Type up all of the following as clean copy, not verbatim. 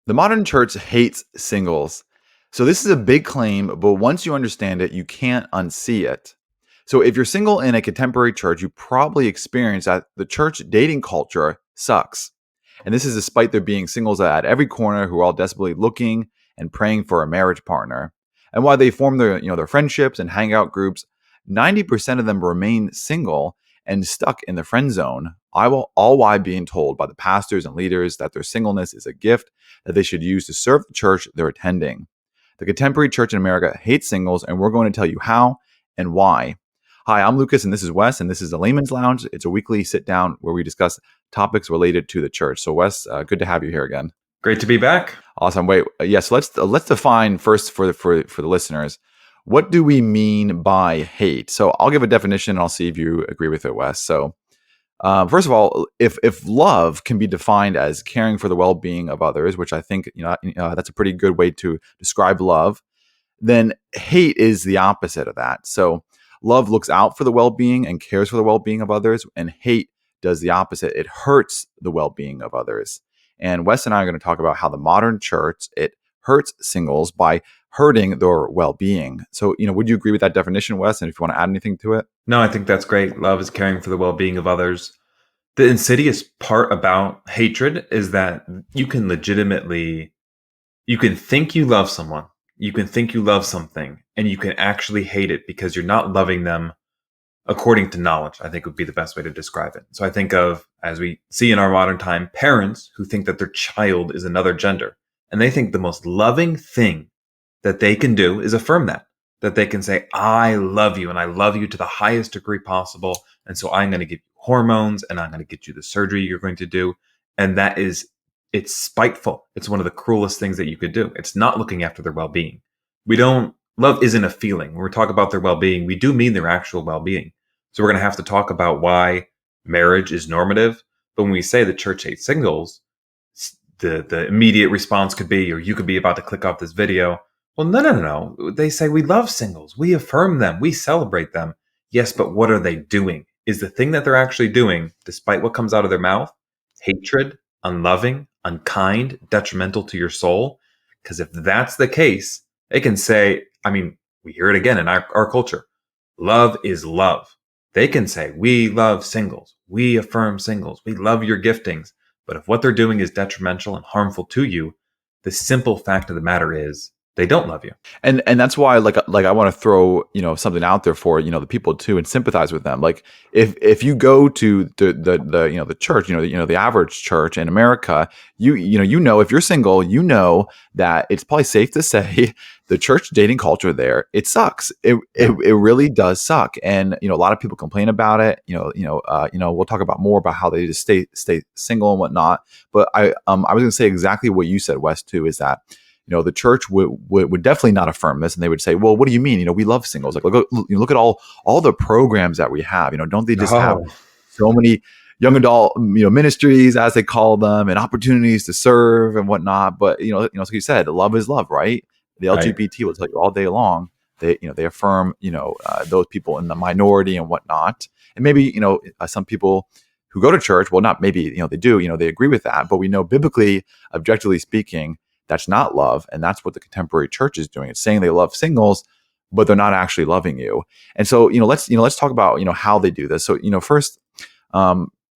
The modern church hates singles. So this is a big claim, but once you understand it, you can't unsee it. So if you're single in a contemporary church, you probably experience that the church dating culture sucks. And this is despite there being singles at every corner who are all desperately looking and praying for a marriage partner. And while they form their friendships and hangout groups, 90% of them remain single and stuck in the friend zone. All while being told by the pastors and leaders that their singleness is a gift that they should use to serve the church they're attending. The contemporary church in America hates singles, and we're going to tell you how and why. Hi, I'm Lucas, and this is Wes, and this is the Laymen's Lounge. It's a weekly sit-down where we discuss topics related to the church. So, Wes, good to have you here again. Great to be back. Awesome. Wait, yes. Let's define first for the listeners. What do we mean by hate? So, I'll give a definition, and I'll see if you agree with it, Wes. So, first of all, if love can be defined as caring for the well-being of others, which I think that's a pretty good way to describe love, then hate is the opposite of that. So love looks out for the well-being and cares for the well-being of others, and hate does the opposite. It hurts the well-being of others. And Wes and I are going to talk about how the modern church, it hurts singles by hurting their well-being. So, would you agree with that definition, Wes? And if you want to add anything to it? No, I think that's great. Love is caring for the well-being of others. The insidious part about hatred is that you can think you love someone, you can think you love something, and you can actually hate it because you're not loving them according to knowledge, I think would be the best way to describe it. So I think of, as we see in our modern time, parents who think that their child is another gender. And they think the most loving thing that they can do is affirm that they can say, I love you, and I love you to the highest degree possible. And so I'm going to give you hormones, and I'm going to get you the surgery you're going to do. And it's spiteful. It's one of the cruelest things that you could do. It's not looking after their well-being. Love isn't a feeling. When we talk about their well-being, we do mean their actual well-being. So we're going to have to talk about why marriage is normative. But when we say the church hates singles, the immediate response could be, or you could be about to click off this video, well, no. They say we love singles. We affirm them. We celebrate them. Yes, but what are they doing? Is the thing that they're actually doing, despite what comes out of their mouth, hatred, unloving, unkind, detrimental to your soul? Because if that's the case, they can say, we hear it again in our culture, love is love. They can say, we love singles. We affirm singles. We love your giftings. But if what they're doing is detrimental and harmful to you, the simple fact of the matter is they don't love you. And that's why like I want to throw, something out there for, the people too, and sympathize with them. Like if you go to the church, the average church in America, if you're single, that it's probably safe to say the church dating culture there, it sucks. It really does suck. And, a lot of people complain about it. We'll talk about more about how they just stay single and whatnot. But I was going to say exactly what you said, Wes, too, is that the church would definitely not affirm this, and they would say, "Well, what do you mean? We love singles. Like, look at all the programs that we have. Don't they just have so many young adult ministries, as they call them, and opportunities to serve and whatnot?" But like you said, love is love, right? The LGBT will tell you all day long. They affirm those people in the minority and whatnot, and maybe some people who go to church, well, not maybe they do, they agree with that, but we know biblically, objectively speaking, that's not love, and that's what the contemporary church is doing. It's saying they love singles, but they're not actually loving you. And so, let's talk about how they do this. So, first,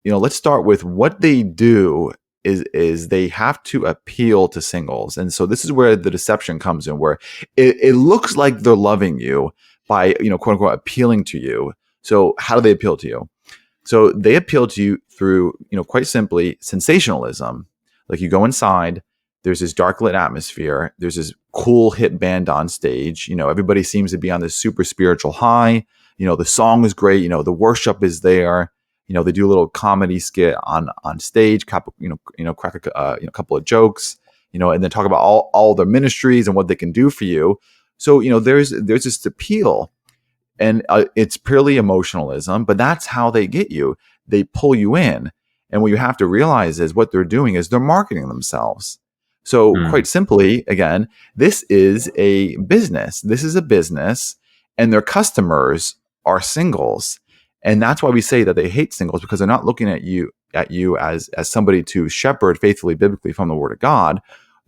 let's start with what they do is they have to appeal to singles, and so this is where the deception comes in, where it looks like they're loving you by quote unquote appealing to you. So, how do they appeal to you? So they appeal to you through quite simply sensationalism. Like you go inside. There's this dark lit atmosphere. There's this cool hit band on stage. Everybody seems to be on this super spiritual high. The song is great. The worship is there. They do a little comedy skit on stage, crack a couple of jokes, and then talk about all their ministries and what they can do for you. So, there's this appeal, and it's purely emotionalism, but that's how they get you. They pull you in. And what you have to realize is what they're doing is they're marketing themselves. So quite simply, again, this is a business. This is a business, and their customers are singles. And that's why we say that they hate singles, because they're not looking at you as somebody to shepherd faithfully, biblically from the Word of God.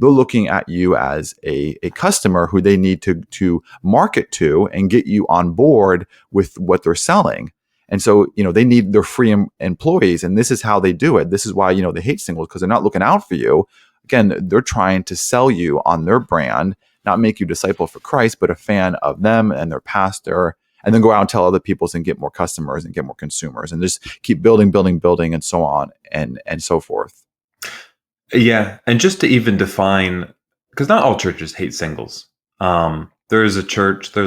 they're looking at you as a customer who they need to market to and get you on board with what they're selling. And so, they need their free employees, and this is how they do it. This is why, they hate singles, because they're not looking out for you. Again, they're trying to sell you on their brand, not make you a disciple for Christ, but a fan of them and their pastor, and then go out and tell other people and get more customers and get more consumers and just keep building, and so on and so forth. Yeah. And just to even define, because not all churches hate singles. There's a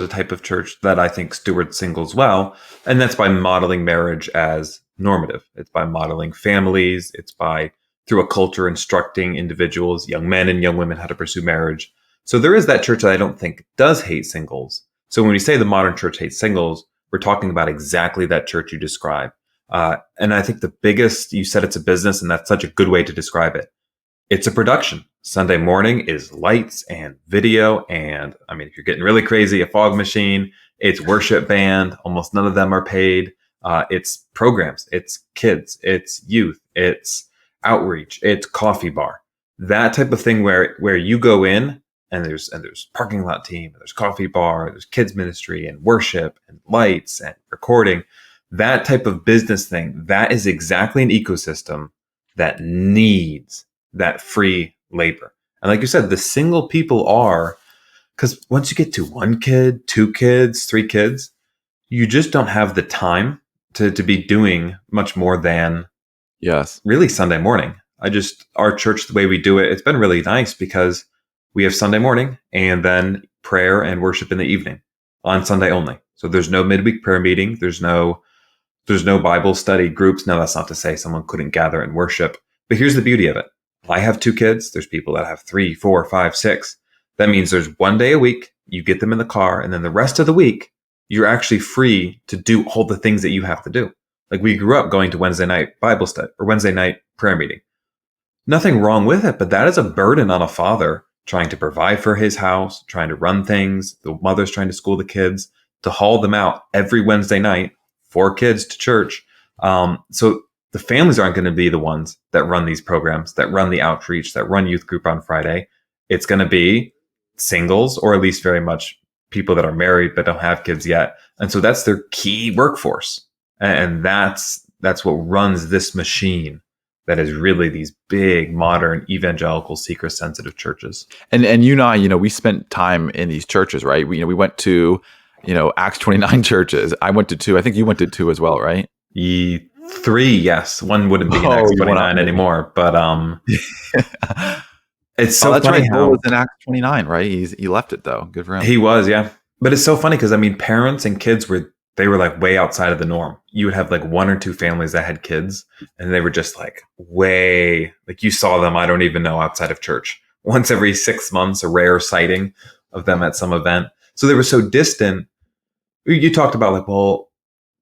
type of church that I think stewards singles well, and that's by modeling marriage as normative. It's by modeling families. It's by, through a culture, instructing individuals, young men and young women, how to pursue marriage. So there is that church that I don't think does hate singles. So when we say the modern church hates singles, we're talking about exactly that church you describe. And I think the biggest, you said it's a business, and that's such a good way to describe it. It's a production. Sunday morning is lights and video. And I mean, if you're getting really crazy, a fog machine, it's worship band. Almost none of them are paid. It's programs. It's kids. It's youth. It's outreach. It's coffee bar. That type of thing where you go in and there's parking lot team, and there's coffee bar, there's kids ministry and worship and lights and recording. That type of business thing, that is exactly an ecosystem that needs that free labor. And like you said, the single people are, because once you get to 1 kid, 2 kids, 3 kids, you just don't have the time to be doing much more than really Sunday morning. Our church, the way we do it, it's been really nice because we have Sunday morning and then prayer and worship in the evening on Sunday only. So there's no midweek prayer meeting. There's no Bible study groups. Now, that's not to say someone couldn't gather and worship, but here's the beauty of it. I have 2 kids. There's people that have 3, 4, 5, 6. That means there's 1 day a week. You get them in the car, and then the rest of the week, you're actually free to do all the things that you have to do. Like, we grew up going to Wednesday night Bible study or Wednesday night prayer meeting. Nothing wrong with it, but that is a burden on a father trying to provide for his house, trying to run things. The mother's trying to school the kids, to haul them out every Wednesday night, 4 kids to church. So the families aren't going to be the ones that run these programs, that run the outreach, that run youth group on Friday. It's going to be singles, or at least very much people that are married but don't have kids yet. And so that's their key workforce. And that's what runs this machine that is really these big, modern, evangelical, seeker-sensitive churches. And you and I, we spent time in these churches, right? We went to, Acts 29 churches. I went to 2. I think you went to 2 as well, right? 3, yes. 1 wouldn't be in Acts 29 anymore, but it's so that's funny right. how Bill was in Acts 29, right? He left it though. Good for him. He was, yeah. But it's so funny because parents and kids were like way outside of the norm. You would have like 1 or 2 families that had kids, and they were just like way, like, you saw them, I don't even know, outside of church. Once every 6 months, a rare sighting of them at some event. So they were so distant. You talked about like, well,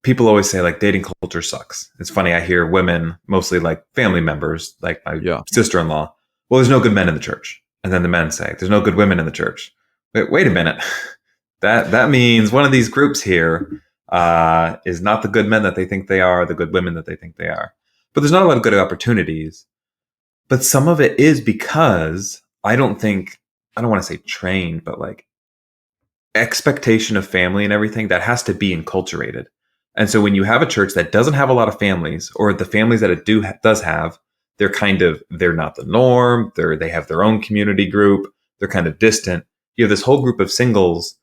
people always say like dating culture sucks. It's funny. I hear women, mostly like family members, like my sister-in-law. Well, there's no good men in the church. And then the men say, there's no good women in the church. Wait a minute. That means one of these groups here is not the good men that they think they are, the good women that they think they are. But there's not a lot of good opportunities. But some of it is because I don't want to say trained, but like expectation of family and everything that has to be enculturated. And so when you have a church that doesn't have a lot of families, or the families that it does have, they're not the norm. They have their own community group. They're kind of distant. You have this whole group of singles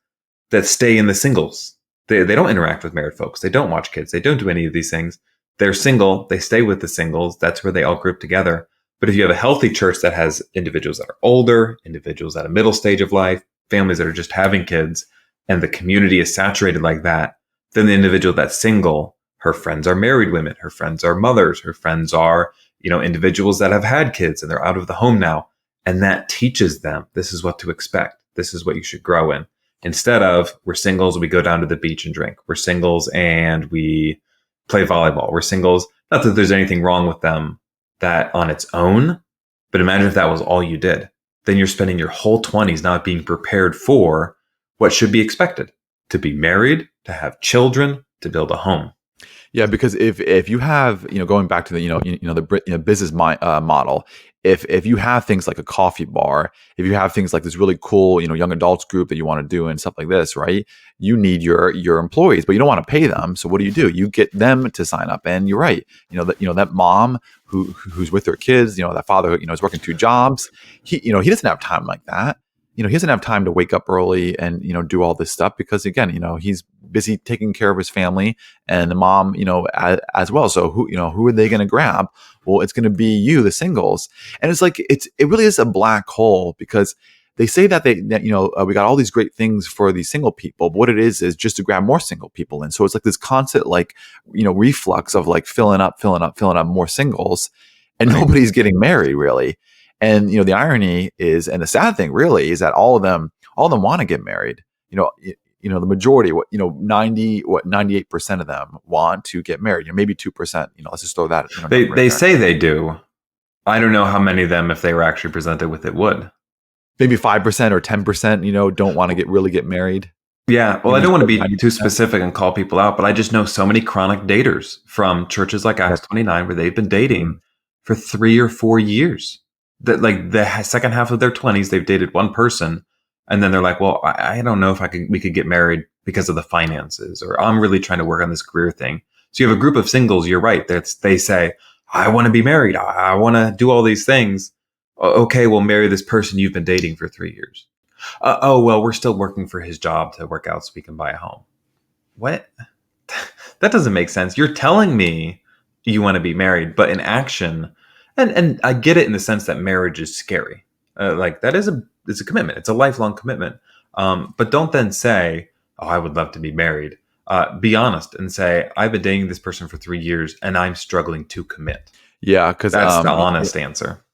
that stay in the singles. They don't interact with married folks. They don't watch kids. They don't do any of these things. They're single. They stay with the singles. That's where they all group together. But if you have a healthy church that has individuals that are older, individuals at a middle stage of life, families that are just having kids, and the community is saturated like that, then the individual that's single, her friends are married women, her friends are mothers, her friends are, individuals that have had kids and they're out of the home now. And that teaches them, this is what to expect. This is what you should grow in. Instead of, we're singles, we go down to the beach and drink. We're singles and we play volleyball. We're singles. Not that there's anything wrong with them that on its own, but imagine if that was all you did. Then you're spending your whole 20s not being prepared for what should be expected: to be married, to have children, to build a home. Yeah, because if you have, going back to the the business model, if you have things like a coffee bar, if you have things like this really cool, young adults group that you want to do and stuff like this, right? You need your employees, but you don't want to pay them. So what do? You get them to sign up. And you're right. That mom who's with their kids, that father who, is working two jobs. He doesn't have time like that. He doesn't have time to wake up early and, do all this stuff because again, he's busy taking care of his family and the mom, as well. So who are they going to grab? Well, it's going to be you, the singles. And it's like, it really is a black hole because they say that we got all these great things for these single people, but what it is just to grab more single people. And so it's like this constant, like, reflux of like filling up more singles and nobody's getting married really. And, the irony is, and the sad thing really is that all of them want to get married. The majority, 98% of them want to get married. Maybe 2%, let's just throw that. They say they do. I don't know how many of them, if they were actually presented with it, would. Maybe 5% or 10%, don't want to really get married. Yeah. Well, I don't want to be 90%. Too specific and call people out, but I just know so many chronic daters from churches like Acts 29 where they've been dating for 3 or 4 years. That like the second half of their 20s, they've dated one person. And then they're like, well, I don't know if we could get married because of the finances, or I'm really trying to work on this career thing. So you have a group of singles. You're right. They say, I want to be married. I want to do all these things. Okay, well, marry this person you've been dating for 3 years. Well, we're still working for his job to work out so we can buy a home. What? That doesn't make sense. You're telling me you want to be married, but in action, and I get it in the sense that marriage is scary. Like that it's a commitment. It's a lifelong commitment. But don't then say, oh, I would love to be married. Be honest and say, I've been dating this person for 3 years and I'm struggling to commit. Yeah, because that's the honest answer.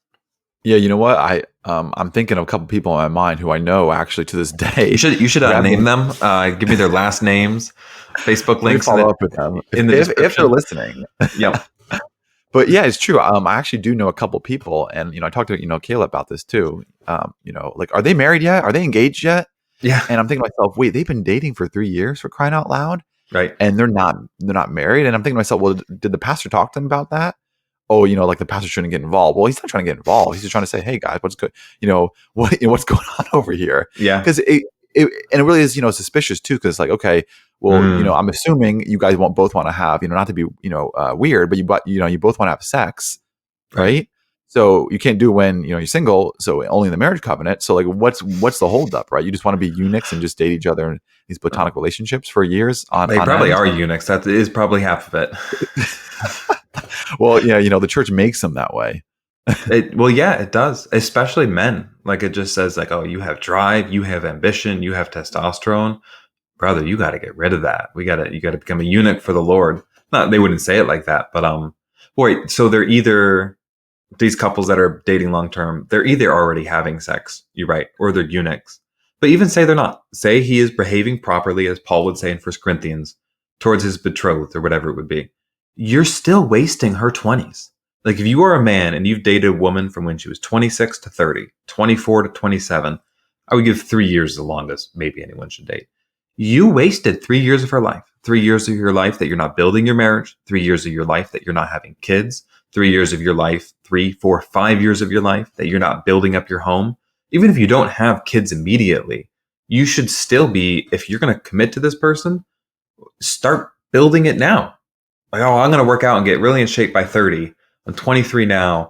Yeah, you know what? I'm thinking of a couple people in my mind who I know actually to this day. You should name them. Give me their last names, Facebook links. Follow up with them if they're listening. Yep. But yeah, it's true. I actually do know a couple people, and I talked to Kayla about this too. Like, are they married yet? Are they engaged yet? Yeah. And I'm thinking to myself, wait, they've been dating for 3 years, for crying out loud, right? And they're not married. And I'm thinking to myself, well, did the pastor talk to them about that? Oh, like the pastor shouldn't get involved. Well, he's not trying to get involved. He's just trying to say, hey guys, what's good? What's going on over here? Yeah. Because it really is, suspicious too. Because like, okay, well, I'm assuming you guys both want to have, not to be, weird, but you both want to have sex, right? So you can't do it when, you're single. So only in the marriage covenant. So like, what's the holdup, right? You just want to be eunuchs and just date each other in these platonic relationships for years. They probably are eunuchs. That is probably half of it. Well, yeah, the church makes them that way. It does, especially men. Like it just says like, oh, you have drive, you have ambition, you have testosterone. Brother, you got to get rid of that. You got to become a eunuch for the Lord. Not, they wouldn't say it like that, but wait, so they're either these couples that are dating long term, they're either already having sex, you're right, or they're eunuchs. But even say they're not. Say he is behaving properly, as Paul would say in 1 Corinthians, towards his betrothed or whatever it would be. You're still wasting her 20s. Like if you are a man and you've dated a woman from when she was 26 to 30, 24 to 27, I would give 3 years the longest maybe anyone should date. You wasted 3 years of her life, 3 years of your life that you're not building your marriage, 3 years of your life that you're not having kids, 3 years of your life, 3, 4, 5 years of your life that you're not building up your home. Even if you don't have kids immediately, you should still be, if you're going to commit to this person, start building it now. Like, oh, I'm going to work out and get really in shape by 30. I'm 23 now. I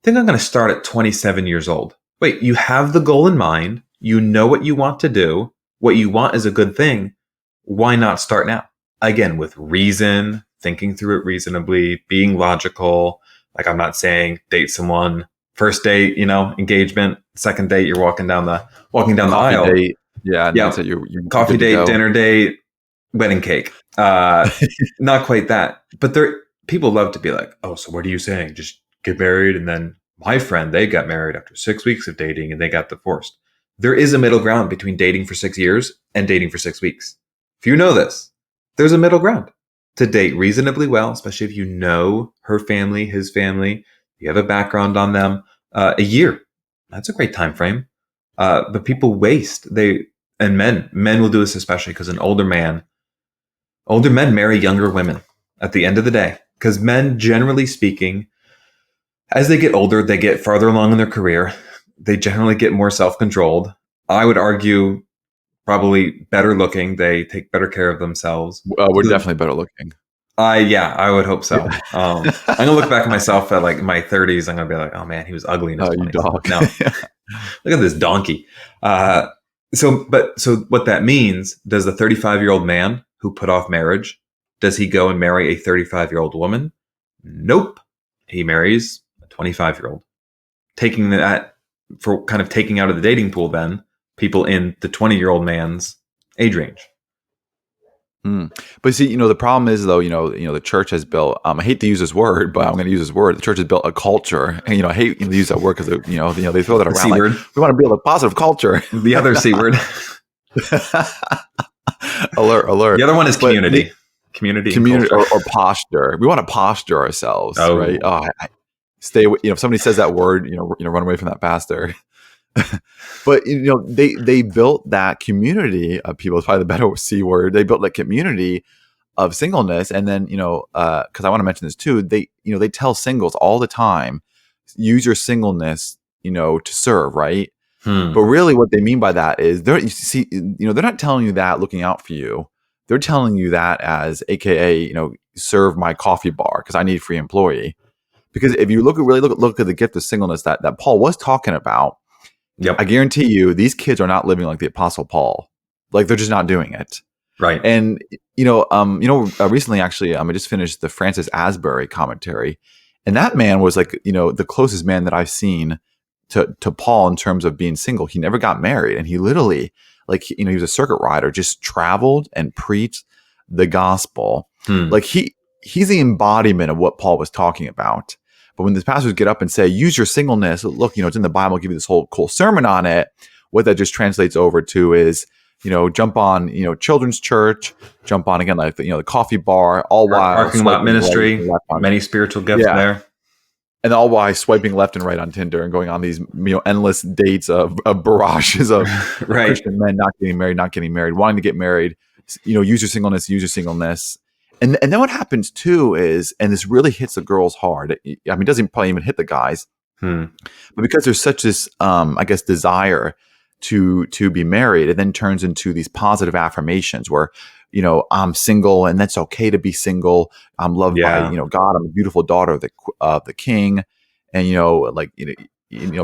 think I'm going to start at 27 years old. Wait, you have the goal in mind. You know what you want to do. What you want is a good thing. Why not start now? Again, with reason, thinking through it reasonably, being logical. Like I'm not saying date someone, first date, engagement, second date, you're walking down the aisle. Date. Yeah. So you coffee date, dinner date, wedding cake. Not quite that. But people love to be like, oh, so what are you saying? Just get married. And then my friend, they got married after 6 weeks of dating and they got divorced. There is a middle ground between dating for 6 years and dating for 6 weeks. If you know this, there's a middle ground to date reasonably well, especially if you know her family, his family, you have a background on them. A year, that's a great time frame. But people waste. Men will do this especially because older men marry younger women at the end of the day. Because men, generally speaking, As they get older, they get farther along in their career. They generally get more self-controlled. I would argue probably better looking. They take better care of themselves. We're definitely better looking. I would hope so. Yeah. I'm gonna look back at myself at like my 30s. I'm gonna be like, oh man, he was ugly in his Oh, you 20s. dog. No, look at this donkey. So what that means, does the 35-year-old man who put off marriage, does he go and marry a 35-year-old woman? Nope. He marries a 25-year-old. Taking that for kind of taking out of the dating pool, then people in the 20-year-old man's age range. But see, the problem is though, the church has built. I hate to use this word, but I'm going to use this word. The church has built a culture, and I hate to use that word because they throw that around. C word. We want to build a positive culture. The other C word. alert. The other one is community. Community or posture. We want to posture ourselves, right? Oh, stay away. If somebody says that word, run away from that pastor. But they built that community of people. It's probably the better C word. They built that community of singleness, and then because I want to mention this too. They tell singles all the time, use your singleness, to serve, right? But really, what they mean by that is they're not telling you that looking out for you. They're telling you that as AKA, serve my coffee bar because I need a free employee. Because if you look at the gift of singleness that Paul was talking about. Yep. I guarantee you, these kids are not living like the Apostle Paul. Like they're just not doing it. Right. And recently, actually, I just finished the Francis Asbury commentary, and that man was like, the closest man that I've seen to Paul in terms of being single. He never got married, and he literally, he was a circuit rider, just traveled and preached the gospel. Like he's the embodiment of what Paul was talking about. But when the pastors get up and say, use your singleness, look, it's in the Bible, I'll give you this whole cool sermon on it. What that just translates over to is, jump on, children's church, jump on again, like, the coffee bar, all while parking lot ministry, many spiritual gifts there. And all while swiping left and right on Tinder and going on these, endless dates of barrages of right. Christian men not getting married, wanting to get married, use your singleness. And then what happens too is, and this really hits the girls hard. It doesn't probably even hit the guys, but because there's such this, desire to be married, it then turns into these positive affirmations where, I'm single and that's okay to be single. I'm loved by, God. I'm a beautiful daughter of the King, and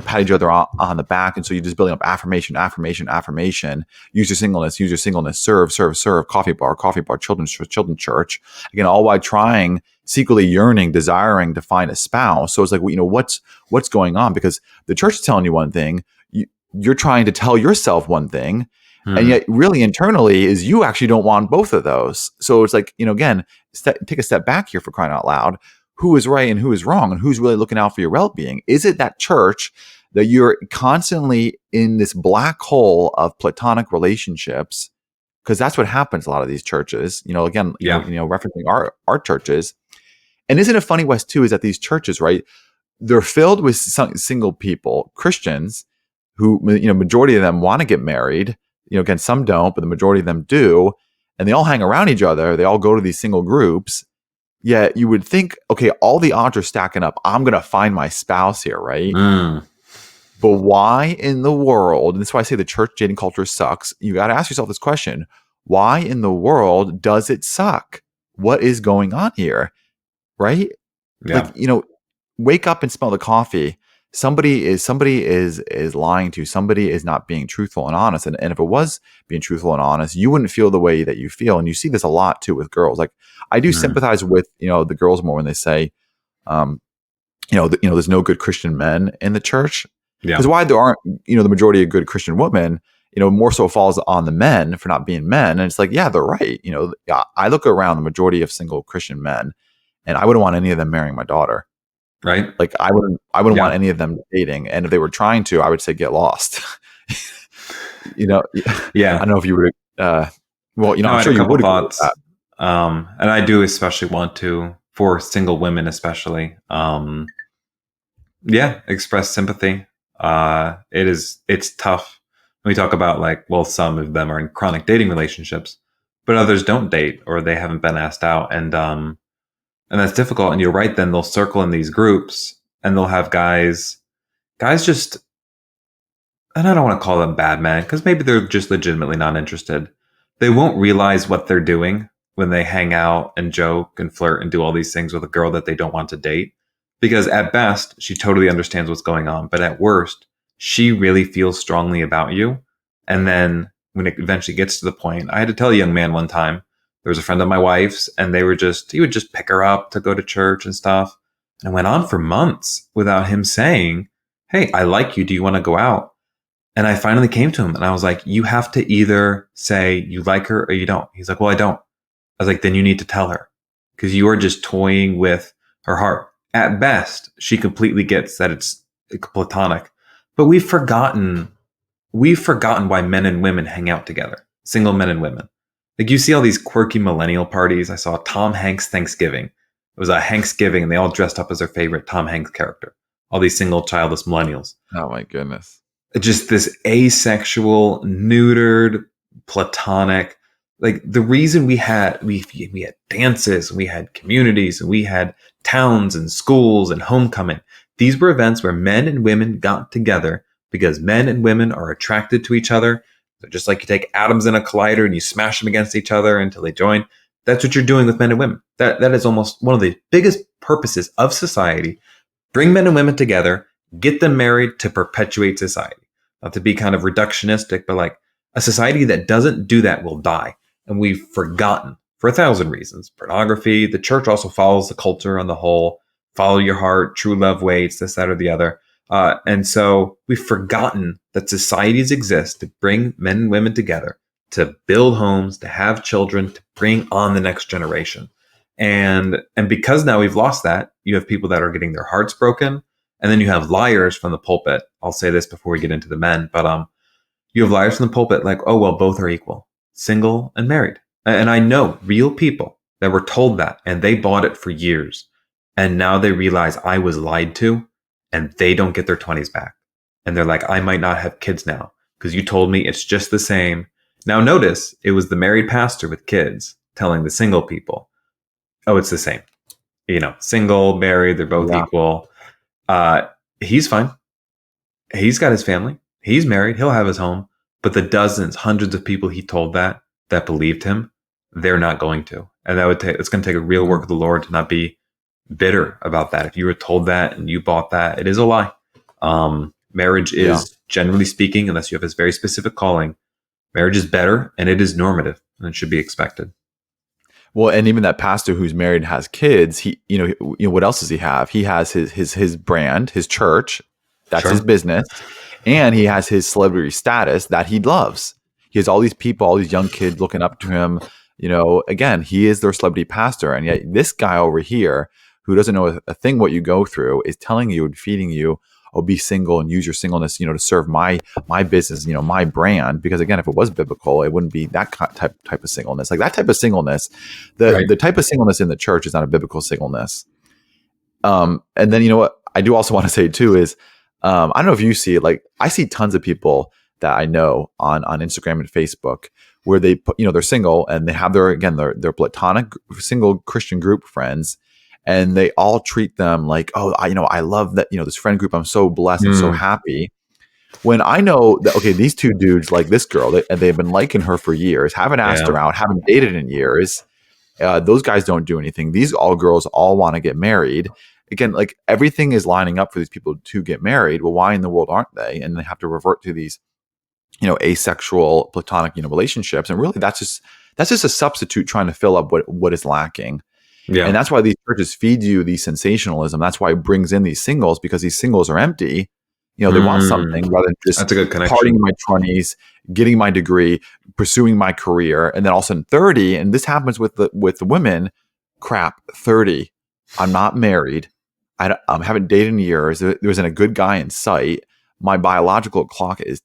pat each other on the back. And so you're just building up affirmation. Use your singleness, serve, coffee bar, children's church. Again, all while trying, secretly yearning, desiring to find a spouse. So it's like, what's going on? Because the church is telling you one thing, you're trying to tell yourself one thing, and yet really internally is you actually don't want both of those. So it's like, again, take a step back here for crying out loud. Who is right and who is wrong, and who's really looking out for your well-being? Is it that church that you're constantly in this black hole of platonic relationships? Because that's what happens a lot of these churches, referencing our churches. And isn't it funny, Wes, too, is that these churches, right, they're filled with single people, Christians, who, majority of them want to get married. Again, some don't, but the majority of them do. And they all hang around each other. They all go to these single groups. Yeah, you would think, okay, all the odds are stacking up. I'm going to find my spouse here, right? But why in the world, and that's why I say the church dating culture sucks, you got to ask yourself this question. Why in the world does it suck? What is going on here, right? Yeah. Wake up and smell the coffee. Somebody is lying to you. Somebody is not being truthful and honest. And if it was being truthful and honest, you wouldn't feel the way that you feel. And you see this a lot too with girls. Like I do sympathize with, the girls more when they say, there's no good Christian men in the church. Because why there aren't, the majority of good Christian women, more so falls on the men for not being men. And it's like, yeah, they're right. I look around the majority of single Christian men, and I wouldn't want any of them marrying my daughter. Right. Like I wouldn't want any of them dating. And if they were trying to, I would say get lost. Yeah. I don't know if you would. I'm sure you would. Thoughts. And I do especially want to, for single women, especially. Express sympathy. It's tough. We talk about some of them are in chronic dating relationships, but others don't date or they haven't been asked out. And that's difficult. And you're right. Then they'll circle in these groups and they'll have guys just, and I don't want to call them bad men because maybe they're just legitimately not interested. They won't realize what they're doing when they hang out and joke and flirt and do all these things with a girl that they don't want to date. Because at best, she totally understands what's going on. But at worst, she really feels strongly about you. And then when it eventually gets to the point, I had to tell a young man one time, there was a friend of my wife's, and he would just pick her up to go to church and stuff. And it went on for months without him saying, "Hey, I like you. Do you want to go out?" And I finally came to him and I was like, you have to either say you like her or you don't. He's like, well, I don't. I was like, then you need to tell her because you are just toying with her heart. At best, she completely gets that it's platonic, but we've forgotten why men and women hang out together, single men and women. Like you see all these quirky millennial parties. I saw Tom Hanks Thanksgiving. It was a Hanksgiving and they all dressed up as their favorite Tom Hanks character. All these single childless millennials. Oh my goodness. Just this asexual, neutered, platonic. Like the reason we had dances, we had communities, and we had towns and schools and homecoming. These were events where men and women got together because men and women are attracted to each other. So just like you take atoms in a collider and you smash them against each other until they join. That's what you're doing with men and women. That is almost one of the biggest purposes of society. Bring men and women together, get them married to perpetuate society. Not to be kind of reductionistic, but like a society that doesn't do that will die. And we've forgotten for 1,000 reasons. Pornography, the church also follows the culture on the whole. Follow your heart, true love waits, this, that, or the other. And so we've forgotten that societies exist to bring men and women together, to build homes, to have children, to bring on the next generation. And because now we've lost that, you have people that are getting their hearts broken. And then you have liars from the pulpit. I'll say this before we get into the men, but you have liars from the pulpit like, oh, well, both are equal, single and married. And I know real people that were told that and they bought it for years. And now they realize I was lied to and they don't get their 20s back. And they're like, I might not have kids now because you told me it's just the same. Now notice it was the married pastor with kids telling the single people, oh, it's the same. You know, single, married, they're both equal. He's fine. He's got his family. He's married. He'll have his home. But the dozens, hundreds of people he told that believed him, they're not going to. And it's going to take a real work of the Lord to not be bitter about that. If you were told that and you bought that, it is a lie. Marriage is, generally speaking, unless you have this very specific calling, marriage is better and it is normative and it should be expected. Well, and even that pastor who's married and has kids, he, what else does he have? He has his brand, his church, that's his business, and he has his celebrity status that he loves. He has all these people, all these young kids looking up to him. Again, he is their celebrity pastor, and yet this guy over here, who doesn't know a thing what you go through, is telling you and feeding you, oh, be single and use your singleness, to serve my business, my brand. Because again, if it was biblical, it wouldn't be that type of singleness. Like that type of singleness, the type of singleness in the church is not a biblical singleness. And then what I do also want to say too is, I don't know if you see it. Like I see tons of people that I know on Instagram and Facebook where they put, they're single and they have their platonic single Christian group friends. And they all treat them like, oh, I love that, this friend group. I'm so blessed and so happy. When I know that, okay, these two dudes like this girl, they've been liking her for years, haven't asked her out, haven't dated in years. Those guys don't do anything. These girls all want to get married. Again, like everything is lining up for these people to get married. Well, why in the world aren't they? And they have to revert to these, asexual platonic, relationships. And really that's just a substitute trying to fill up what is lacking. Yeah. And that's why these churches feed you the sensationalism. That's why it brings in these singles, because these singles are empty. They want something rather than just partying in my 20s, getting my degree, pursuing my career, and then all of a sudden 30. And this happens with the women. Crap, 30. I'm not married. I haven't dated in years. There isn't a good guy in sight. My biological clock is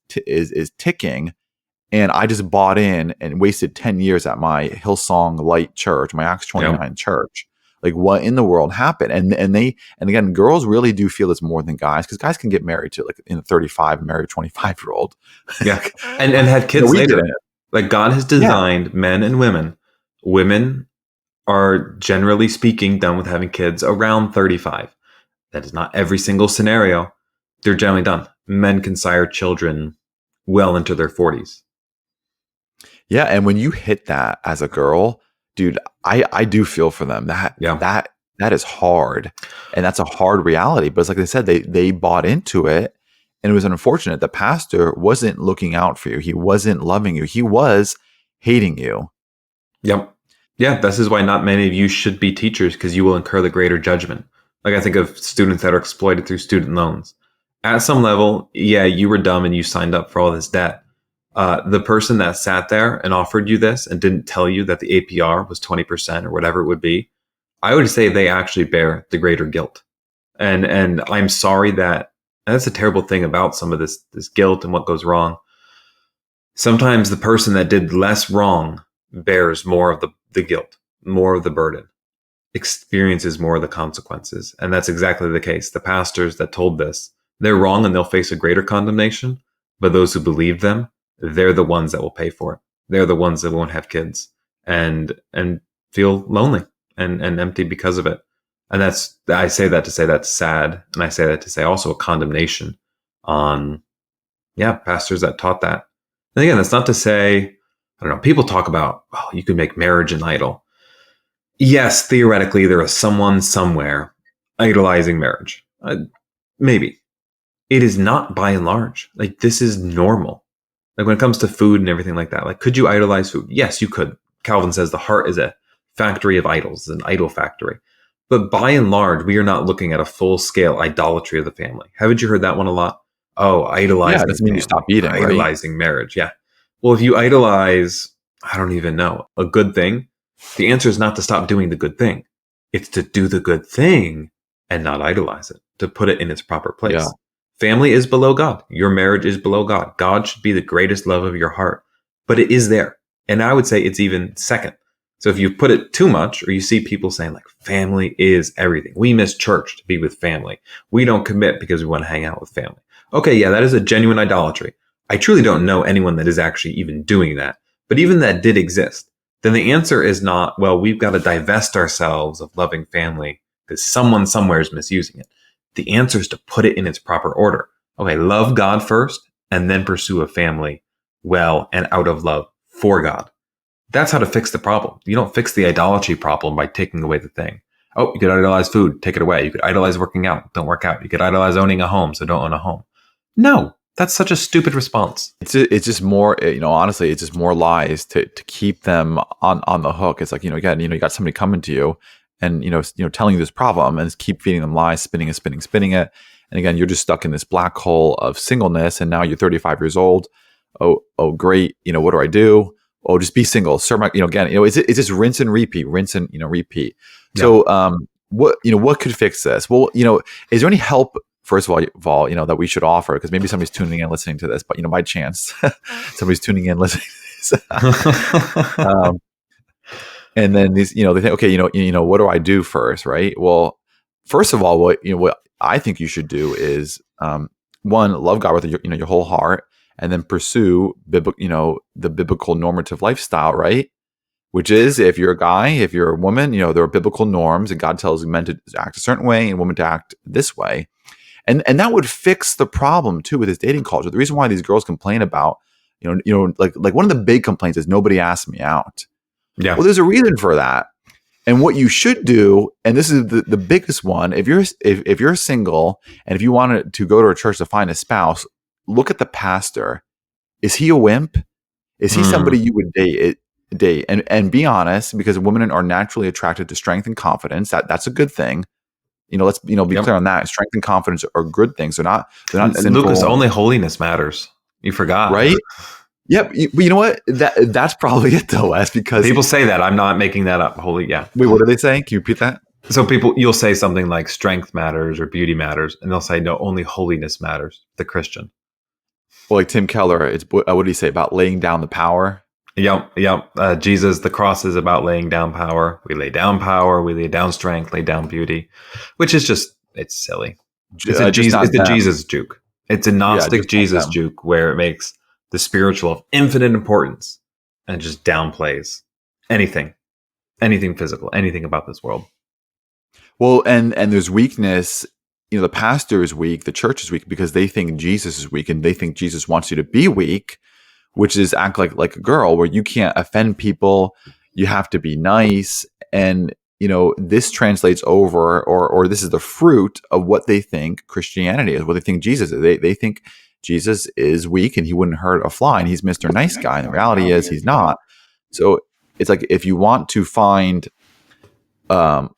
ticking. And I just bought in and wasted 10 years at my Hillsong Light Church, my Acts 29 church. Like what in the world happened? And again, girls really do feel this more than guys, because guys can get married to like in 35, marry a 25-year-old. Yeah. And have kids later. Like God has designed men and women. Women are generally speaking done with having kids around 35. That is not every single scenario. They're generally done. Men can sire children well into their 40s. Yeah, and when you hit that as a girl, dude, I do feel for them. That is hard, and that's a hard reality. But it's like they said, they bought into it, and it was unfortunate. The pastor wasn't looking out for you. He wasn't loving you. He was hating you. Yep. Yeah, this is why not many of you should be teachers, because you will incur the greater judgment. Like, I think of students that are exploited through student loans. At some level, yeah, you were dumb and you signed up for all this debt. The person that sat there and offered you this and didn't tell you that the APR was 20% or whatever it would be, I would say they actually bear the greater guilt. And I'm sorry that, and that's a terrible thing about some of this guilt and what goes wrong. Sometimes the person that did less wrong bears more of the guilt, more of the burden, experiences more of the consequences. And that's exactly the case. The pastors that told this, they're wrong and they'll face a greater condemnation. But those who believe them, they're the ones that will pay for it. They're the ones that won't have kids and feel lonely and empty because of it. And I say that to say that's sad. And I say that to say also a condemnation on, pastors that taught that. And again, that's not to say, I don't know, people talk about, oh, you can make marriage an idol. Yes, theoretically, there is someone somewhere idolizing marriage. Maybe. It is not by and large. Like, this is normal. Like, when it comes to food and everything like that, like, could you idolize food? Yes, you could. Calvin says the heart is a factory of idols, an idol factory. But by and large, we are not looking at a full-scale idolatry of the family. Haven't you heard that one a lot? Oh, idolizing. Yeah, it doesn't mean you stop eating, right? Idolizing marriage. Yeah. Well, if you idolize, I don't even know, a good thing, the answer is not to stop doing the good thing. It's to do the good thing and not idolize it, to put it in its proper place. Yeah. Family is below God. Your marriage is below God. God should be the greatest love of your heart, but it is there. And I would say it's even second. So if you put it too much, or you see people saying like, family is everything. We miss church to be with family. We don't commit because we want to hang out with family. Okay, yeah, that is a genuine idolatry. I truly don't know anyone that is actually even doing that. But even that did exist. Then the answer is not, well, we've got to divest ourselves of loving family because someone somewhere is misusing it. The answer is to put it in its proper order. Okay, love God first and then pursue a family well and out of love for God. That's how to fix the problem. You don't fix the idolatry problem by taking away the thing. Oh, you could idolize food, take it away. You could idolize working out, don't work out. You could idolize owning a home, so don't own a home. No, that's such a stupid response. It's just more, honestly, it's just more lies to keep them on the hook. It's like, again, you got somebody coming to you and, telling you this problem and keep feeding them lies, spinning it. And again, you're just stuck in this black hole of singleness. And now you're 35 years old. Oh, great. What do I do? Oh, just be single. Serve my, again, it's just rinse and repeat. Yeah. So, what could fix this? Well, is there any help, first of all, that we should offer? Because maybe somebody's tuning in, listening to this, but, by chance, somebody's tuning in, listening to this. And then these, they think, okay, what do I do first, right? Well, first of all, what I think you should do is, one, love God with your whole heart, and then pursue the biblical normative lifestyle, right? Which is, if you're a guy, if you're a woman, there are biblical norms, and God tells men to act a certain way and women to act this way, and that would fix the problem too with this dating culture. The reason why these girls complain about, like one of the big complaints is nobody asked me out. Yeah. Well, there's a reason for that. And what you should do, and this is the biggest one, if you're single and if you wanted to go to a church to find a spouse, look at the pastor. Is he a wimp? Is he somebody you would date? And be honest, because women are naturally attracted to strength and confidence. That's a good thing. Let's be clear on that. Strength and confidence are good things. They're not sinful. Lucas, only holiness matters. You forgot, right? Yep. But you know what? That's probably it though, Wes, because people say that. I'm not making that up. Yeah. Wait, what are they saying? Can you repeat that? So you'll say something like strength matters or beauty matters, and they'll say, no, only holiness matters. The Christian. Well, like Tim Keller, it's what did he say about laying down the power? Yep. Jesus, the cross is about laying down power. We lay down power. We lay down strength, lay down beauty, which is it's silly. It's the Jesus juke. It's a Gnostic Jesus juke where it makes the spiritual of infinite importance and just downplays anything physical, anything about this world. Well, and there's weakness the pastor is weak, the church is weak because they think Jesus is weak and they think Jesus wants you to be weak, which is act like a girl where you can't offend people, you have to be nice. And this translates over, or this is the fruit of what they think Christianity is, what they think Jesus is. They think Jesus is weak and he wouldn't hurt a fly and he's Mr. Nice Guy. And the reality is he's not. So it's like, if you want to find a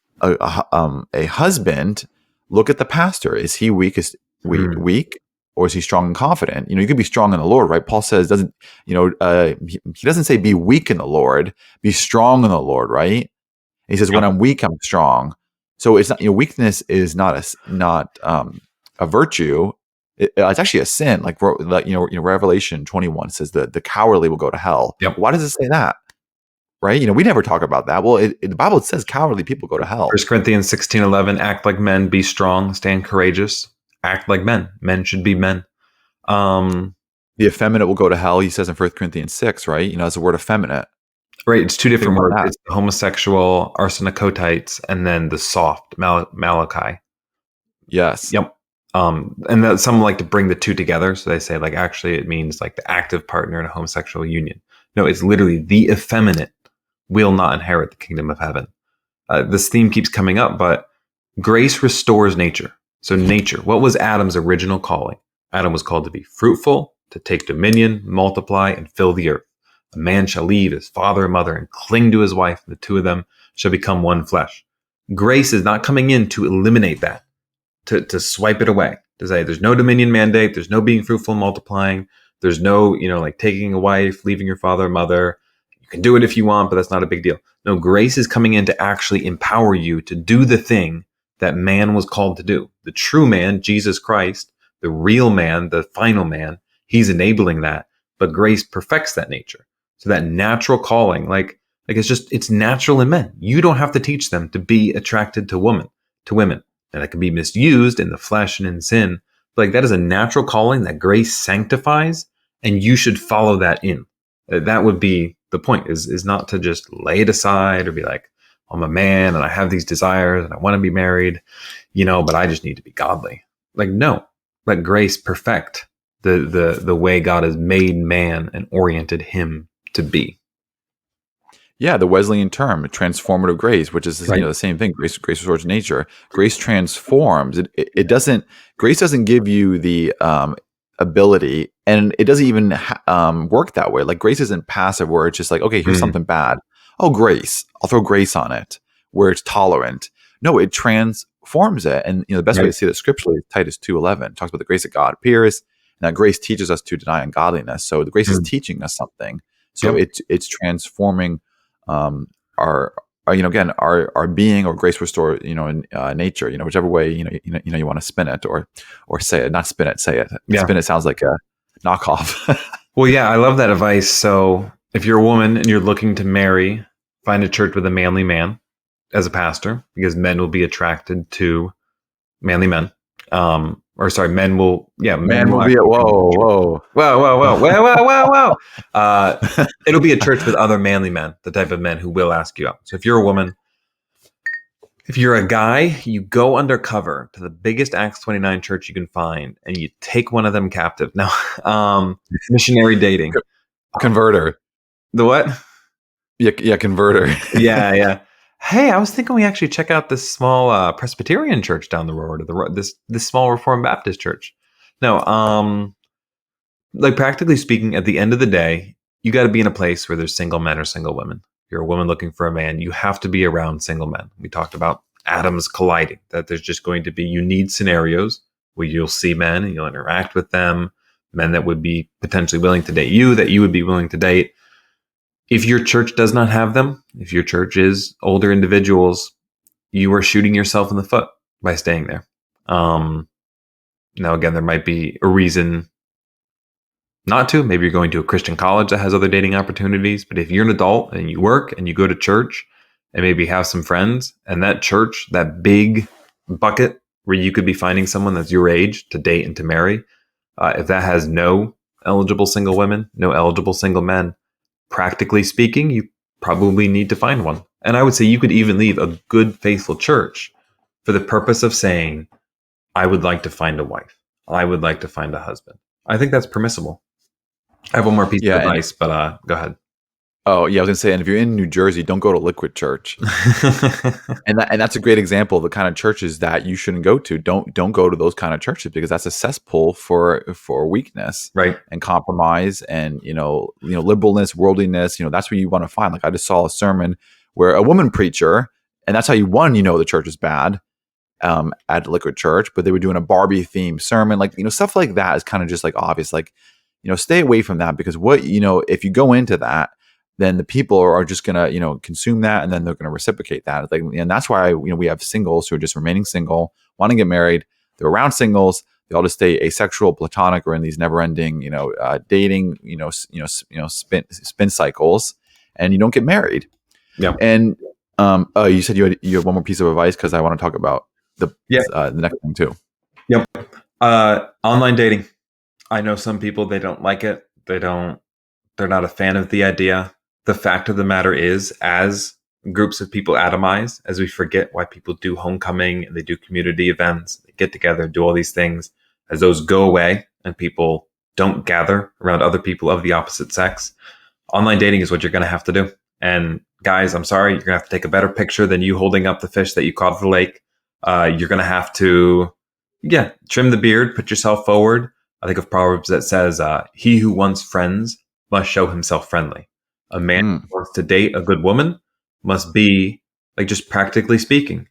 husband, look at the pastor. Is he weak? Weak, or is he strong and confident? You can be strong in the Lord, right? Paul says he doesn't say be weak in the Lord, be strong in the Lord, right? He says when I'm weak, I'm strong. So it's not, weakness is not a virtue. It's actually a sin. Like Revelation 21 says the cowardly will go to hell. Yep. Why does it say that? Right? We never talk about that. Well, the Bible says cowardly people go to hell. 1 Corinthians 16:11, act like men, be strong, stand courageous, act like men. Men should be men. The effeminate will go to hell, he says in 1 Corinthians 6, right? That's the word effeminate. Right. It's two different words. It's the homosexual, arsenicotites, and then the soft, Malachi. Yes. Yep. And that some like to bring the two together. So they say like, actually it means like the active partner in a homosexual union. No, it's literally the effeminate will not inherit the kingdom of heaven. This theme keeps coming up, but grace restores nature. So nature, what was Adam's original calling? Adam was called to be fruitful, to take dominion, multiply, and fill the earth. A man shall leave his father and mother and cling to his wife, and the two of them shall become one flesh. Grace is not coming in to eliminate that, to swipe it away, to say there's no dominion mandate, there's no being fruitful and multiplying, there's no, like taking a wife, leaving your father and mother. You can do it if you want, but that's not a big deal. No, grace is coming in to actually empower you to do the thing that man was called to do. The true man, Jesus Christ, the real man, the final man, he's enabling that, but grace perfects that nature. So that natural calling, like it's natural in men. You don't have to teach them to be attracted to women. And that can be misused in the flesh and in sin. Like that is a natural calling that grace sanctifies, and you should follow that in. That would be the point, is not to just lay it aside or be like, I'm a man and I have these desires and I want to be married, but I just need to be godly. Like, no, let grace perfect the way God has made man and oriented him to be. Yeah, the Wesleyan term, transformative grace, which is Right. The same thing. Grace restores nature. Grace transforms. It doesn't. Grace doesn't give you the ability, and it doesn't even work that way. Like grace isn't passive, where it's just like, okay, here's something bad. Oh, grace. I'll throw grace on it, where it's tolerant. No, it transforms it, and the best way to see that scripturally is Titus 2:11 talks about the grace of God appears, and that grace teaches us to deny ungodliness. So the grace is teaching us something. So it's transforming our being, or grace restore in nature, whichever way you want to spin it or say it. Not spin it, say it. Spin it sounds like a knockoff. Well, yeah, I love that advice. So if you're a woman and you're looking to marry, find a church with a manly man as a pastor, because men will be attracted to manly men. Men will be whoa. It'll be a church with other manly men, the type of men who will ask you out. So if you're a woman, if you're a guy, you go undercover to the biggest Acts 29 church you can find, and you take one of them captive. Now, missionary dating. Converter. The what? Yeah, converter. Yeah. Hey, I was thinking we actually check out this small Presbyterian church down the road, or this small Reformed Baptist church. No, like practically speaking, at the end of the day, you got to be in a place where there's single men or single women. If you're a woman looking for a man, you have to be around single men. We talked about atoms colliding, that there's just going to be, you need scenarios where you'll see men and you'll interact with them, men that would be potentially willing to date you, that you would be willing to date. If your church does not have them, if your church is older individuals, you are shooting yourself in the foot by staying there. Now, again, there might be a reason not to. Maybe you're going to a Christian college that has other dating opportunities. But if you're an adult and you work and you go to church and maybe have some friends, and that church, that big bucket where you could be finding someone that's your age to date and to marry, if that has no eligible single women, no eligible single men, practically speaking, you probably need to find one. And I would say you could even leave a good, faithful church for the purpose of saying, I would like to find a wife. I would like to find a husband. I think that's permissible. I have one more piece Yeah, of and advice, but go ahead. oh yeah, I was gonna say, and if you're in New Jersey, don't go to Liquid Church. And that's a great example of the kind of churches that you shouldn't go to. Don't go to those kind of churches because that's a cesspool for weakness Right. and compromise and liberalness, worldliness. That's what you want to find. Like I just saw a sermon where a woman preacher, and that's how the church is bad at Liquid Church, but they were doing a Barbie themed sermon, like stuff like that is kind of just like obvious, like stay away from that because if you go into that, then the people are just gonna consume that and then they're gonna reciprocate that. Like, and that's why we have singles who are just remaining single, want to get married. They're around singles. They all just stay asexual, platonic, or in these never-ending dating spin cycles, and you don't get married. Yeah. And you said you had one more piece of advice because I want to talk about the next thing too. Yep. Online dating. I know some people, they don't like it. They're not a fan of the idea. The fact of the matter is, as groups of people atomize, as we forget why people do homecoming and they do community events, they get together, do all these things, as those go away and people don't gather around other people of the opposite sex, online dating is what you're going to have to do. And guys, I'm sorry, you're going to have to take a better picture than you holding up the fish that you caught at the lake. You're going to have to, trim the beard, put yourself forward. I think of Proverbs that says, he who wants friends must show himself friendly. A man who wants to date a good woman must be, like, just practically speaking,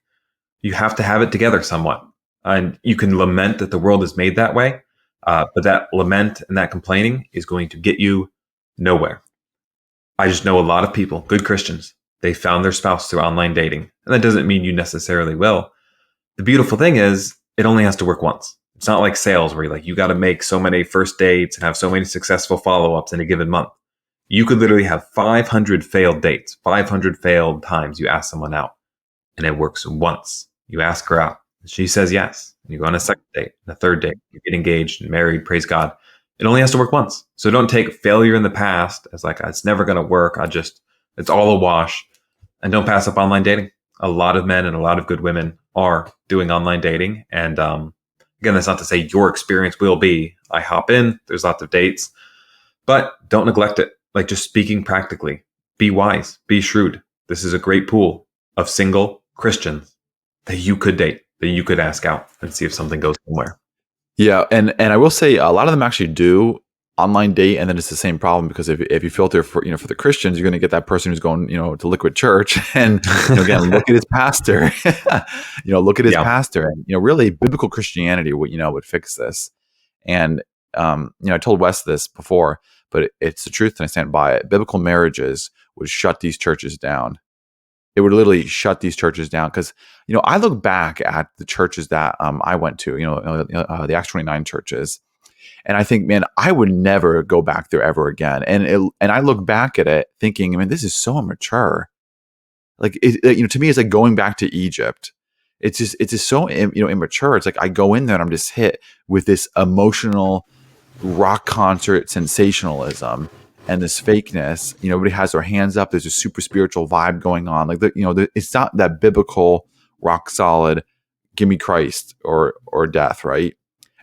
you have to have it together somewhat. And you can lament that the world is made that way, but that lament and that complaining is going to get you nowhere. I just know a lot of people, good Christians, they found their spouse through online dating. And that doesn't mean you necessarily will. The beautiful thing is, it only has to work once. It's not like sales where you got to make so many first dates and have so many successful follow-ups in a given month. You could literally have 500 failed dates, 500 failed times you ask someone out, and it works once. You ask her out, she says yes. You go on a second date, and a third date, you get engaged and married, praise God. It only has to work once. So don't take failure in the past as like, it's never going to work. It's all a wash. And don't pass up online dating. A lot of men and a lot of good women are doing online dating. And again, that's not to say your experience will be, I hop in, there's lots of dates, but don't neglect it. Like, just speaking practically, be wise, be shrewd. This is a great pool of single Christians that you could date, that you could ask out and see if something goes somewhere. Yeah, and I will say a lot of them actually do online date, and then it's the same problem because if you filter for the Christians, you're going to get that person who's going to Liquid Church, and again, look at his pastor, look at his pastor, and really biblical Christianity would fix this. And I told Wes this before, but it's the truth and I stand by it. Biblical marriages would shut these churches down. It would literally shut these churches down because I look back at the churches that I went to, the Acts 29 churches, and I think, man, I would never go back there ever again. And I look back at it thinking, I mean, this is so immature. Like to me, it's like going back to Egypt. It's just so immature. It's like I go in there and I'm just hit with this emotional rock concert sensationalism and this fakeness. Everybody has their hands up. There's a super spiritual vibe going on. Like it's not that biblical, rock solid, give me Christ or death, right?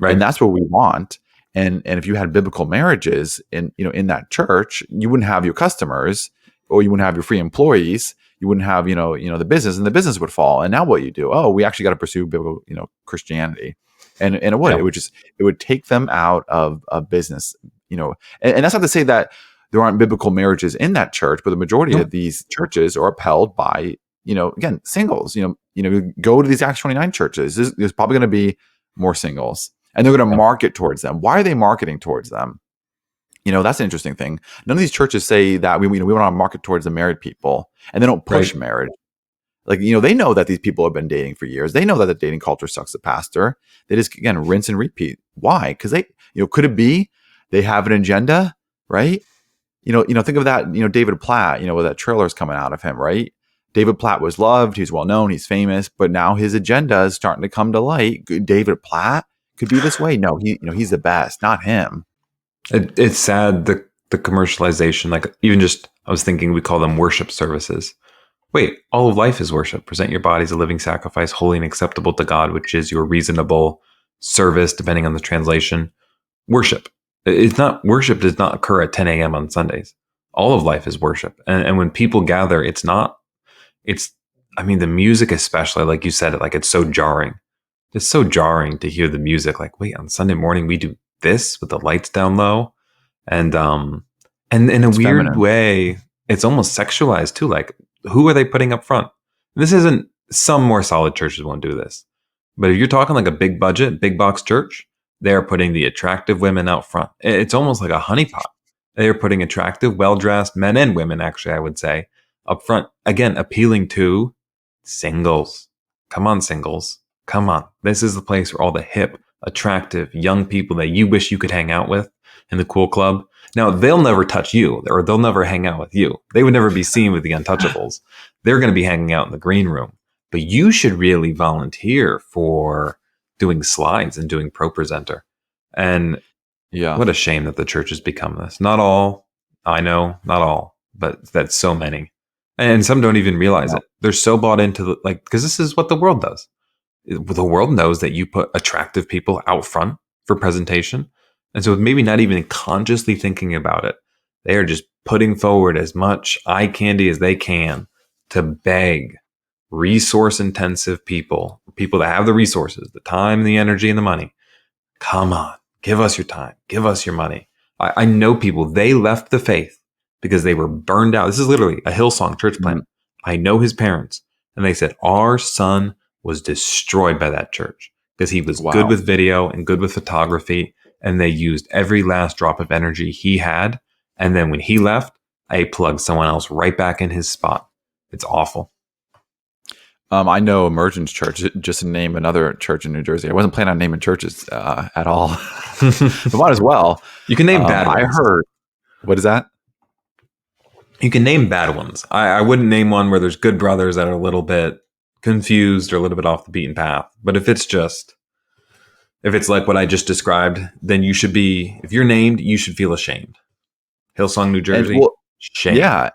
And that's what we want. And if you had biblical marriages in that church, you wouldn't have your customers, or you wouldn't have your free employees. You wouldn't have the business, and the business would fall. And now what you do? Oh, we actually got to pursue biblical Christianity, and it would it would take them out of business. And that's not to say that there aren't biblical marriages in that church, but the majority of these churches are upheld by again, singles. Go to these Acts 29 churches. There's probably going to be more singles. And they're going to market towards them. Why are they marketing towards them? That's an interesting thing. None of these churches say that we want to market towards the married people, and they don't push marriage. Like, they know that these people have been dating for years. They know that the dating culture sucks the pastor. They just, again, rinse and repeat. Why? Because they, could it be they have an agenda, right? Think of that, David Platt, with that trailer's coming out of him, right? David Platt was loved. He's well known. He's famous. But now his agenda is starting to come to light. David Platt could be this way. No, he's the best, not him. It's sad, the commercialization. Like, even just, I was thinking we call them worship services. Wait, all of life is worship. Present your body as a living sacrifice, holy and acceptable to God, which is your reasonable service, depending on the translation, worship. Worship does not occur at 10 a.m. on Sundays. All of life is worship. And when people gather, the music especially, like you said, like it's so jarring. It's so jarring to hear the music. Like, wait, on Sunday morning, we do this with the lights down low. And in a It's weird feminine. way, it's almost sexualized too. Like, who are they putting up front? This isn't, some more solid churches won't do this. But if you're talking like a big budget, big box church, they're putting the attractive women out front. It's almost like a honeypot. They're putting attractive, well-dressed men and women, actually, I would say, up front. Again, appealing to singles. Come on, singles. Come on. This is the place where all the hip, attractive, young people that you wish you could hang out with in the cool club. Now, they'll never touch you, or they'll never hang out with you. They would never be seen with the untouchables. They're going to be hanging out in the green room. But you should really volunteer for doing slides and doing Pro Presenter. And Yeah. what a shame that the church has become this. Not all, I know, not all, but that's so many. And some don't even realize it. They're so bought into because this is what the world does. The world knows that you put attractive people out front for presentation. And so maybe not even consciously thinking about it, they are just putting forward as much eye candy as they can to beg resource intensive people that have the resources, the time, the energy, and the money. Come on, give us your time, give us your money. I know people, they left the faith because they were burned out. This is literally a Hillsong church plant. I know his parents, and they said, our son was destroyed by that church because he was good with video and good with photography, and they used every last drop of energy he had. And then when he left, I plugged someone else right back in his spot. It's awful. I know Emergence Church, just to name another church in New Jersey. I wasn't planning on naming churches at all, but might as well. You can name bad ones. I heard. What is that? You can name bad ones. I wouldn't name one where there's good brothers that are a little bit confused or a little bit off the beaten path. But if it's like what I just described, then you should be, if you're named, you should feel ashamed. Hillsong, New Jersey, shame. Yeah.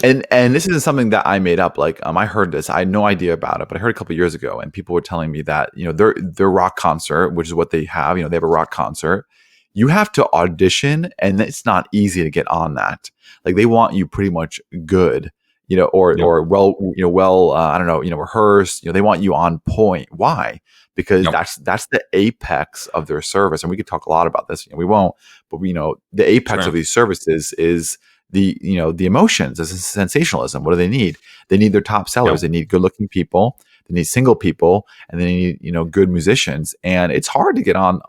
And this isn't something that I made up. Like, I heard this. I had no idea about it, but I heard a couple of years ago, and people were telling me that, their rock concert, which is what they have, they have a rock concert. You have to audition, and it's not easy to get on that. Like, they want you pretty much good, or well, I don't know, rehearsed. They want you on point. Why? Because that's the apex of their service. And we could talk a lot about this. We won't, but the apex of these services is the emotions, is sensationalism. What do they need? They need their top sellers. They need good looking people. They need single people, and they need good musicians. And it's hard to get on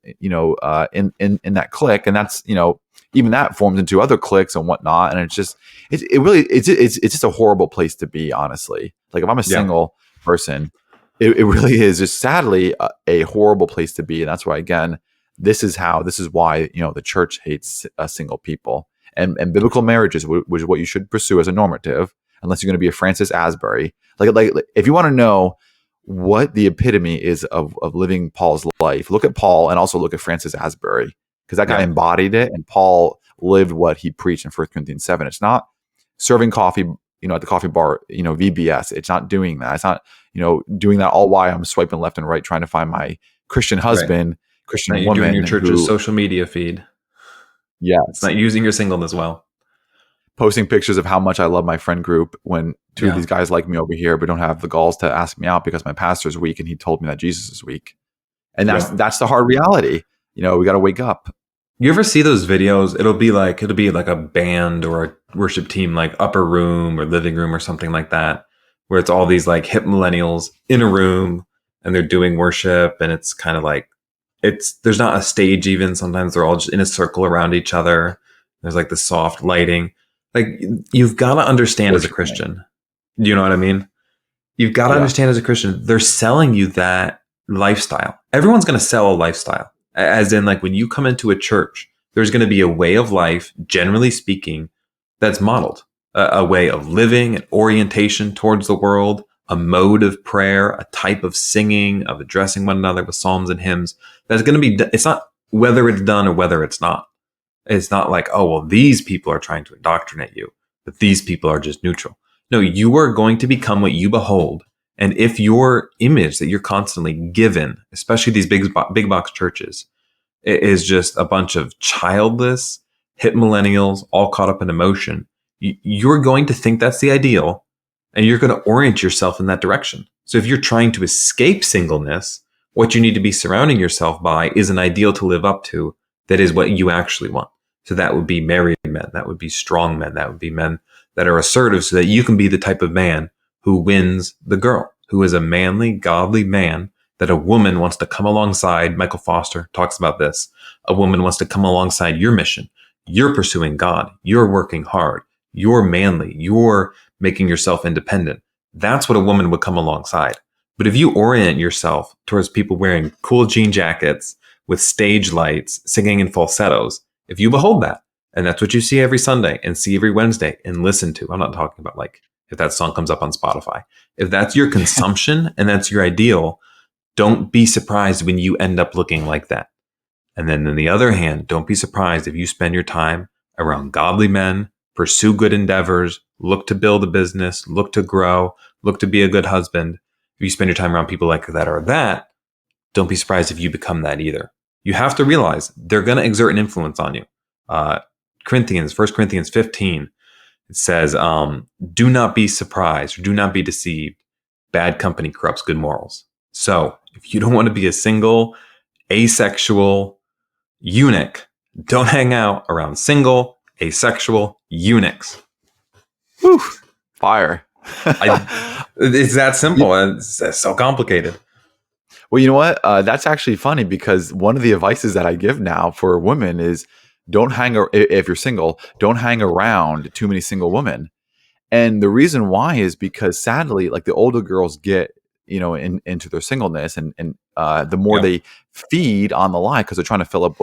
in that clique. And that's even that forms into other cliques and whatnot. And it's just it's just a horrible place to be, honestly. Like, if I'm a single person, it really is just sadly a horrible place to be. And that's why, again, this is why the church hates single people. And biblical marriages, which is what you should pursue as a normative, unless you're going to be a Francis Asbury. Like if you want to know what the epitome is of living Paul's life, look at Paul and also look at Francis Asbury, because that guy embodied it, and Paul lived what he preached in 1 Corinthians 7. It's not serving coffee, at the coffee bar, VBS. It's not doing that. It's not, doing that all while I'm swiping left and right trying to find my Christian husband, Christian woman. You're doing your church's social media feed. Yeah, it's not using your singleness well. Posting pictures of how much I love my friend group when two of these guys like me over here, but don't have the galls to ask me out because my pastor's weak and he told me that Jesus is weak. And that's the hard reality. We got to wake up. You ever see those videos? It'll be like a band or a worship team, like upper room or living room or something like that, where it's all these like hip millennials in a room and they're doing worship, and it's kind of like, there's not a stage even. Sometimes they're all just in a circle around each other. There's like the soft lighting. Like, you've got to understand as a Christian. Do you know what I mean? You've got to understand as a Christian, they're selling you that lifestyle. Everyone's going to sell a lifestyle. As in, like, when you come into a church, there's going to be a way of life, generally speaking, that's modeled. A way of living, an orientation towards the world, a mode of prayer, a type of singing, of addressing one another with psalms and hymns. That's going to be, it's not whether it's done or whether it's not. It's not like, oh, well, these people are trying to indoctrinate you, but these people are just neutral. No, you are going to become what you behold, And if your image that you're constantly given, especially these big box churches, is just a bunch of childless, hip millennials all caught up in emotion, you're going to think that's the ideal, and you're going to orient yourself in that direction. So if you're trying to escape singleness, what you need to be surrounding yourself by is an ideal to live up to that is what you actually want. So that would be married men, that would be strong men, that would be men that are assertive, so that you can be the type of man who wins the girl, who is a manly, godly man that a woman wants to come alongside. Michael Foster talks about this. A woman wants to come alongside your mission. You're pursuing God. You're working hard. You're manly. You're making yourself independent. That's what a woman would come alongside. But if you orient yourself towards people wearing cool jean jackets with stage lights, singing in falsettos, if you behold that, and that's what you see every Sunday and see every Wednesday and listen to, I'm not talking about like if that song comes up on Spotify. If that's your consumption and that's your ideal, don't be surprised when you end up looking like that. And then on the other hand, don't be surprised if you spend your time around godly men, pursue good endeavors, look to build a business, look to grow, look to be a good husband. If you spend your time around people like that or that, don't be surprised if you become that either. You have to realize they're going to exert an influence on you. 1 Corinthians 15, it says, do not be surprised or do not be deceived. Bad company corrupts good morals. So if you don't want to be a single, asexual eunuch, don't hang out around single, asexual eunuchs. Whew, fire. It's that simple. It's so complicated. Well, you know what? That's actually funny, because one of the advices that I give now for women is if you're single, don't hang around too many single women. And the reason why is because, sadly, like, the older girls get, into their singleness, and the more they feed on the lie, because they're trying to fill up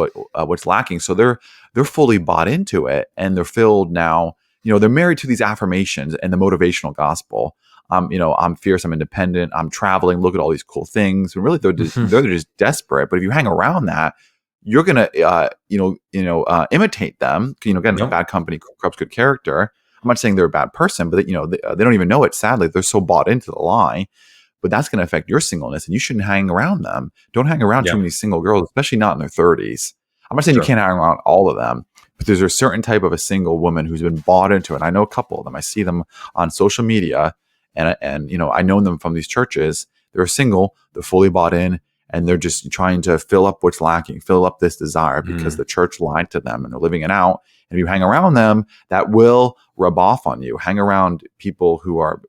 what's lacking. So they're fully bought into it, and they're filled now. They're married to these affirmations and the motivational gospel. I'm fierce, I'm independent, I'm traveling, look at all these cool things. And really, they're just desperate. But if you hang around that, you're gonna imitate them. Again, bad company corrupts good character. I'm not saying they're a bad person, but they don't even know it. Sadly, they're so bought into the lie. But that's going to affect your singleness, and you shouldn't hang around them. Don't hang around too many single girls, especially not in their 30s. I'm not saying you can't hang around all of them, but there's a certain type of a single woman who's been bought into it. I know a couple of them. I see them on social media, and I know them from these churches. They're single, they're fully bought in, and they're just trying to fill up what's lacking, fill up this desire, because the church lied to them, and they're living it out. And if you hang around them, that will rub off on you. Hang around people who are,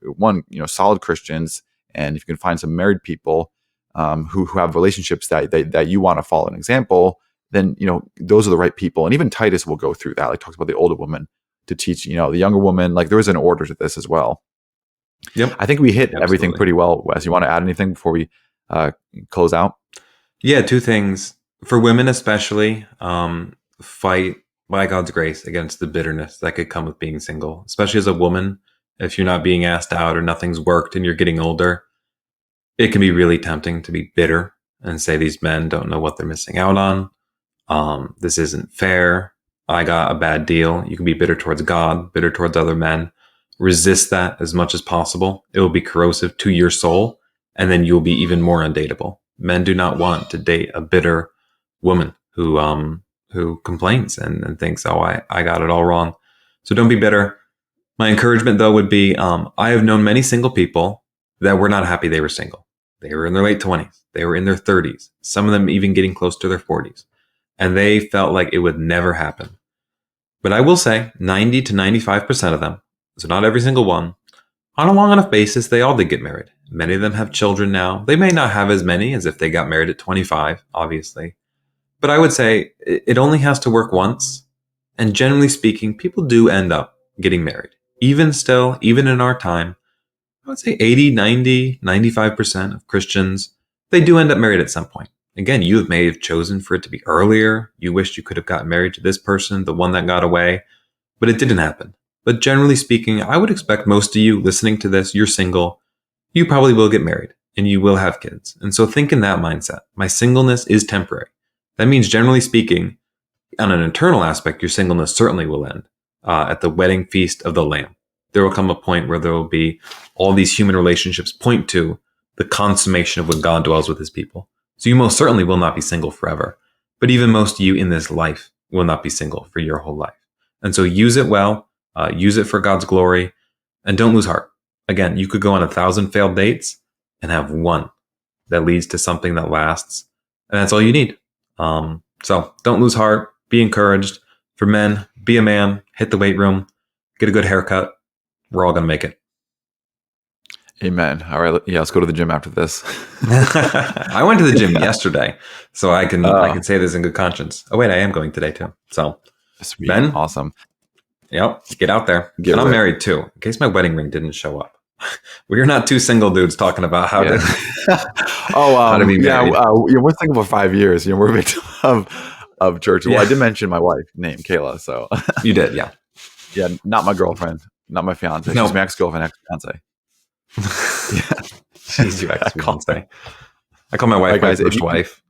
solid Christians. And if you can find some married people who have relationships that you want to follow an example, then those are the right people. And even Titus will go through that. Like, talks about the older woman to teach the younger woman. Like, there is an order to this as well. Yep, I think we hit everything pretty well. Wes, you want to add anything before we close out? Yeah, two things for women especially. Fight by God's grace against the bitterness that could come with being single, especially as a woman. If you're not being asked out or nothing's worked and you're getting older, it can be really tempting to be bitter and say these men don't know what they're missing out on. This isn't fair. I got a bad deal. You can be bitter towards God, bitter towards other men. Resist that as much as possible. It will be corrosive to your soul, and then you'll be even more undateable. Men do not want to date a bitter woman who complains and thinks, oh, I got it all wrong. So don't be bitter. My encouragement, though, would be I have known many single people that were not happy they were single. They were in their late 20s. They were in their 30s. Some of them even getting close to their 40s. And they felt like it would never happen. But I will say 90 to 95% of them, so not every single one, on a long enough basis, they all did get married. Many of them have children now. They may not have as many as if they got married at 25, obviously. But I would say it only has to work once. And generally speaking, people do end up getting married. Even in our time, I would say 80, 90, 95% of Christians, they do end up married at some point. Again, you may have chosen for it to be earlier. You wished you could have gotten married to this person, the one that got away, but it didn't happen. But generally speaking, I would expect most of you listening to this, you're single, you probably will get married and you will have kids. And so think in that mindset. My singleness is temporary. That means, generally speaking, on an internal aspect, your singleness certainly will end at the wedding feast of the Lamb. there will come a point where there will be all these human relationships point to the consummation of when God dwells with his people. So you most certainly will not be single forever. But even most of you in this life will not be single for your whole life. And so use it well, use it for God's glory, and don't lose heart. Again, you could go on 1,000 failed dates and have one that leads to something that lasts. And that's all you need. So don't lose heart. Be encouraged. For men, be a man, hit the weight room, get a good haircut. We're all going to make it. Amen. All right. Yeah, let's go to the gym after this. I went to the gym yesterday, so I can say this in good conscience. Oh wait, I am going today too. So, Sweet. Ben, Awesome. Yep, get out there. And I'm married too, in case my wedding ring didn't show up. We're not two single dudes talking about how to how to be married. We're single for 5 years. We're a victim of church. Well, I did mention my wife named Kayla. So you did, yeah. Yeah, not my girlfriend, not my fiance. No. She's my ex-girlfriend, ex-fiance. She's your ex-fiance. I call my wife my first wife.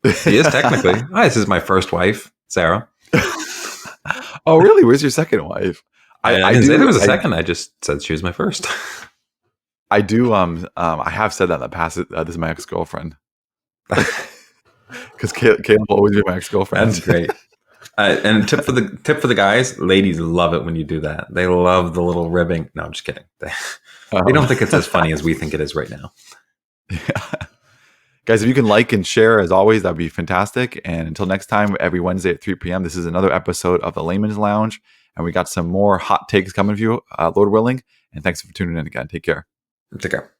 She is technically. Hi, this is my first wife, Sarah. Oh, really? Where's your second wife? I didn't say there was a second. I just said she was my first. I do. I have said that in the past. This is my ex-girlfriend. Because Caleb will always be my ex-girlfriend. That's great. And tip for the guys, ladies love it when you do that. They love the little ribbing. No, I'm just kidding. They don't think it's as funny as we think it is right now. Yeah. Guys, if you can like and share, as always, that'd be fantastic. And until next time, every Wednesday at 3 p.m., this is another episode of the Laymen's Lounge. And we got some more hot takes coming for you, Lord willing. And thanks for tuning in again. Take care. Take care.